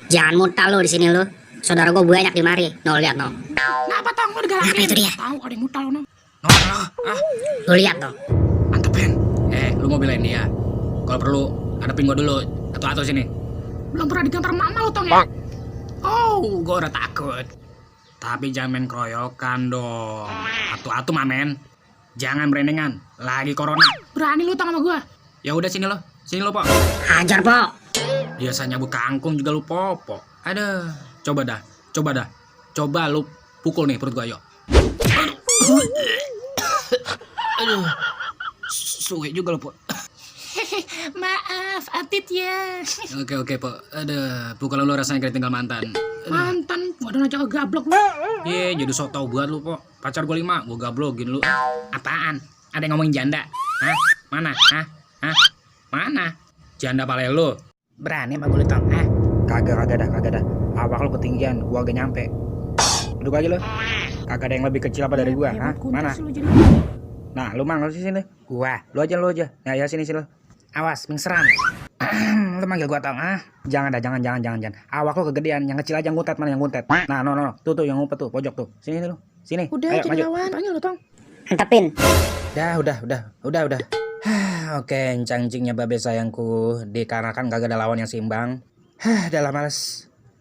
Jangan muntah lu di sini lu. Saudara gua banyak di mari. No, lihat no. Kenapa tong lu digalakin? Apa itu dia? Tahu ada yang mutal no. Lu lihat no. Antepin. Lu mau belain dia. Kalau perlu hadapin gua dulu. Atau sini. Belum pernah digantar mama lu tong ya. Oh, gua udah takut. Tapi jangan main keroyokan dong. Atu-atu mamen. Jangan berendengan. Lagi corona. Berani lu tong sama gua. Ya udah sini lo. Sini lo, Pok. Hajar, Po. Biasanya nyabut kangkung juga lu popo. Aduh, coba dah. Coba lu pukul nih perut gua, yuk. Aduh. Suwe juga lu, Pok. Maaf, Atit ya. Oke, Pok. Aduh, pukulan lu rasanya kayak tinggal mantan. Mantan, gua udah ngajak gablok lu. Iya, jadi sok tau buat lu, Pok. Pacar gua 5, gua gablogin lu. Apaan? Ada yang ngomongin janda? Hah? Mana? Hah? Mana? Janda pale lu. Berani sama gue tong, Kagak dah. Awak lu ketinggian, gua agak nyampe. Duduk aja lu. Kagak ada yang lebih kecil apa dari gua, Mana? Nah, lu manggil sini. Gua, lu aja. Ya sini lu. Awas, mingseram. Lu manggil gua tong, Jangan. Awak lu kegedean, yang kecil aja ngutet, mana yang ngutet. Nah, no. Tuh yang ngumpet tuh, pojok tuh. Sini lu. Sini. Udah, ayo, jadi maju. lawan. Panggil lu tong. Antepin. Udah. Oke, encang-encingnya babe sayangku. Dikarenakan gak ada lawan yang seimbang. Dah lah males.